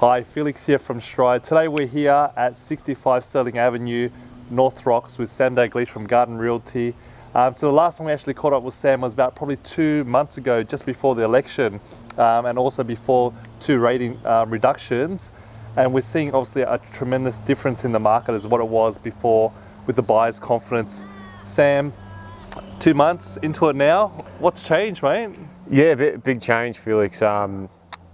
Hi, Felix here from Stride. Today we're here at 65 Sterling Avenue, North Rocks with Sam Dalgliesh from Guardian Realty. So the last time we actually caught up with Sam was about probably 2 months ago, just before the election, and also before 2 rating reductions. And we're seeing obviously a tremendous difference in the market as what it was before with the buyers' confidence. Sam, 2 months into it now, what's changed, mate? Yeah, big change, Felix.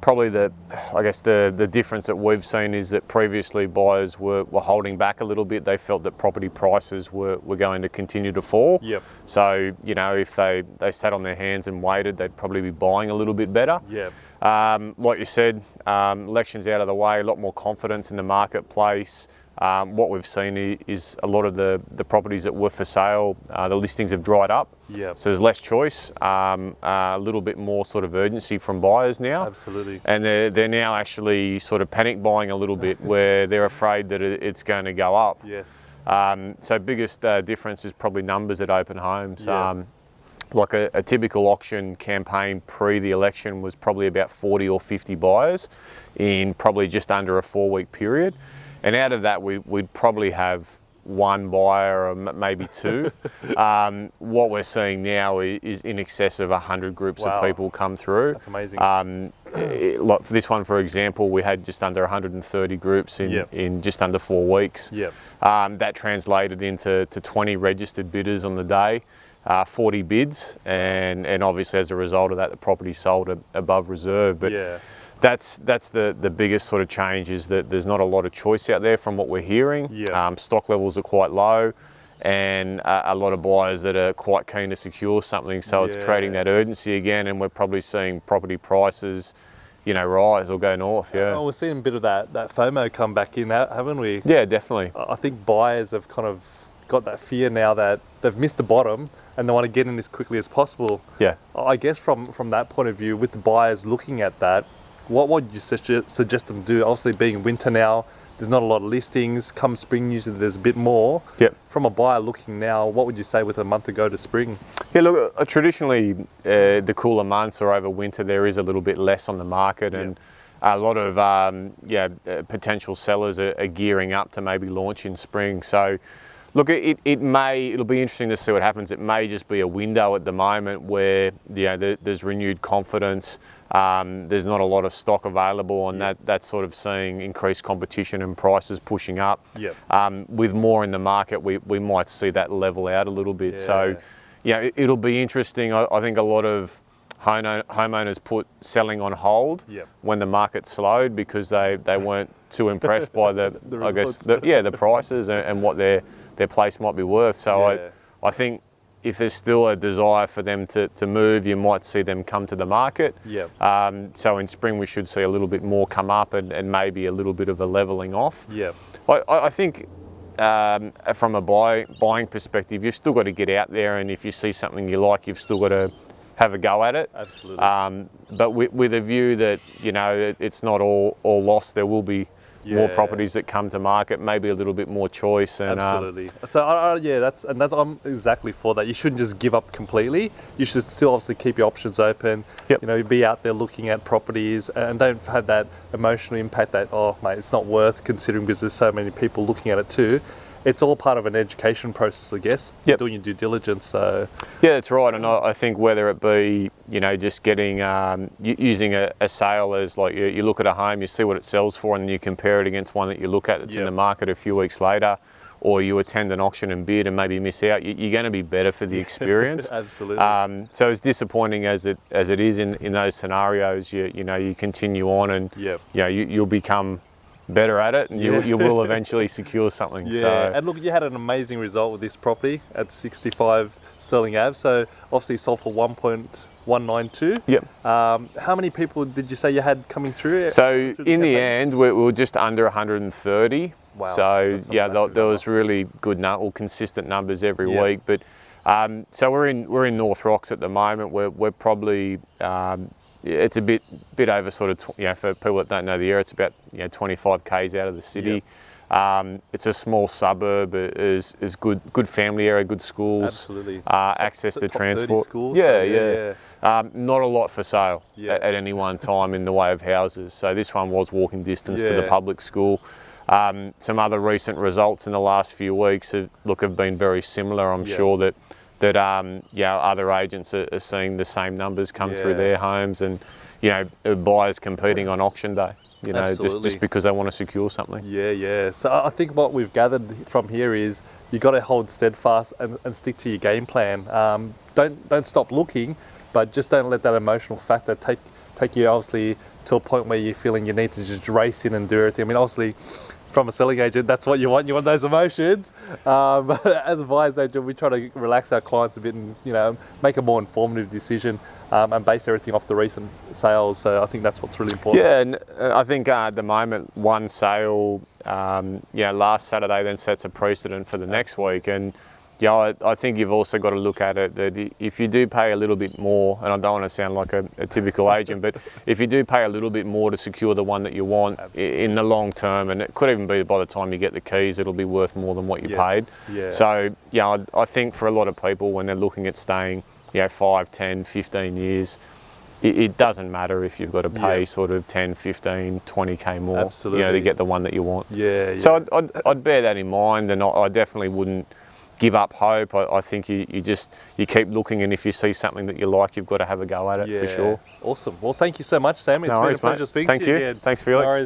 Probably the difference that we've seen is that previously buyers were holding back a little bit. They felt that property prices were going to continue to fall. Yep. So, you know, if they sat on their hands and waited, they'd probably be buying a little bit better. Yep. Like you said, election's out of the way, a lot more confidence in the marketplace. What we've seen is a lot of the properties that were for sale, the listings have dried up. Yep. So there's less choice, a little bit more sort of urgency from buyers now. Absolutely. And they're now actually sort of panic buying a little bit where they're afraid that it's going to go up. Yes. So biggest difference is probably numbers at open homes. Yeah. Like a typical auction campaign pre the election was probably about 40 or 50 buyers in probably just under a 4-week period. And out of that, we'd probably have 1 buyer or maybe 2. What we're seeing now is in excess of 100 groups Wow. of people come through. That's amazing. Like for this one, for example, we had just under 130 groups in just under 4 weeks. Yep. That translated into 20 registered bidders on the day. 40 bids, and obviously as a result of that, the property sold above reserve. But yeah. that's the biggest sort of change, is that there's not a lot of choice out there from what we're hearing. Yeah. Stock levels are quite low, and a lot of buyers that are quite keen to secure something. So it's creating that urgency again, and we're probably seeing property prices, you know, rise or go north. Yeah. Oh, we're seeing a bit of that FOMO come back in, haven't we? Yeah, definitely. I think buyers have kind of got that fear now that they've missed the bottom and they want to get in as quickly as possible. Yeah. I guess from that point of view, with the buyers looking at that, what would you suggest them do? Obviously, being winter now, there's not a lot of listings. Come spring, usually there's a bit more. Yep. From a buyer looking now, what would you say with a month ago to spring? Yeah, look, traditionally the cooler months or over winter, there is a little bit less on the market, and a lot of potential sellers are gearing up to maybe launch in spring. So look, it'll be interesting to see what happens. It may just be a window at the moment where there's renewed confidence. There's not a lot of stock available, and that's sort of seeing increased competition and prices pushing up. Yep. With more in the market, we might see that level out a little bit. Yeah. So yeah, it'll be interesting. I think a lot of homeowners put selling on hold when the market slowed because they weren't too impressed by the prices and what their place might be worth. So I think if there's still a desire for them to move, you might see them come to the market. So in spring we should see a little bit more come up and maybe a little bit of a leveling off. I think from a buying perspective, you've still got to get out there, and if you see something you like, you've still got to have a go at it. Absolutely. But with a view that, you know, it's not all lost. There will be more properties that come to market, maybe a little bit more choice. And, absolutely. So I'm exactly for that. You shouldn't just give up completely. You should still obviously keep your options open. Yep. You know, be out there looking at properties, and don't have that emotional impact that, oh mate, it's not worth considering because there's so many people looking at it too. It's all part of an education process, I guess. Doing your due diligence. So yeah, that's right. And I think whether it be, you know, just getting using a sale as like you look at a home, you see what it sells for, and then you compare it against one that you look at that's in the market a few weeks later, or you attend an auction and bid and maybe miss out, you're going to be better for the experience. Absolutely. So as disappointing as it is in those scenarios, you continue on, and you'll become better at it, and you will eventually secure something. So. And look, you had an amazing result with this property at 65 Sterling Ave. So obviously it sold for 1.192. Yep. How many people did you say you had coming through? So in the end, we were just under 130. Wow. So there was really good, consistent numbers every week. But so we're in North Rocks at the moment. We're probably it's a bit over sort of for people that don't know the area, it's about 25 k's out of the city. It's a small suburb. It is good family area, good schools. Absolutely. Access to Top 30 transport. schools, Yeah. so Not a lot for sale at any one time in the way of houses. So this one was walking distance to the public school. Some other recent results in the last few weeks have been very similar. I'm sure that other agents are seeing the same numbers come through their homes, and buyers competing on auction day. Just because they want to secure something. Yeah. So I think what we've gathered from here is you got to hold steadfast and stick to your game plan. Don't stop looking, but just don't let that emotional factor take you obviously to a point where you're feeling you need to just race in and do everything. I mean, obviously, from a selling agent, that's what you want. You want those emotions. But as a buyer's agent, we try to relax our clients a bit and make a more informative decision and base everything off the recent sales. So I think that's what's really important. Yeah, and I think at the moment, one sale, last Saturday then sets a precedent for the next week. And I think you've also got to look at it that if you do pay a little bit more, and I don't want to sound like a typical agent, but if you do pay a little bit more to secure the one that you want in the long term, and it could even be by the time you get the keys, it'll be worth more than what you paid. Yeah. So, I think for a lot of people when they're looking at staying, 5, 10, 15 years, it doesn't matter if you've got to pay sort of 10, 15, 20k more, to get the one that you want. Yeah. So I'd bear that in mind, and I definitely wouldn't give up hope. I think you keep looking, and if you see something that you like, you've got to have a go at it for sure. Awesome. Well, thank you so much, Sam. It's been a pleasure speaking to you again. Thanks, Felix. No worries.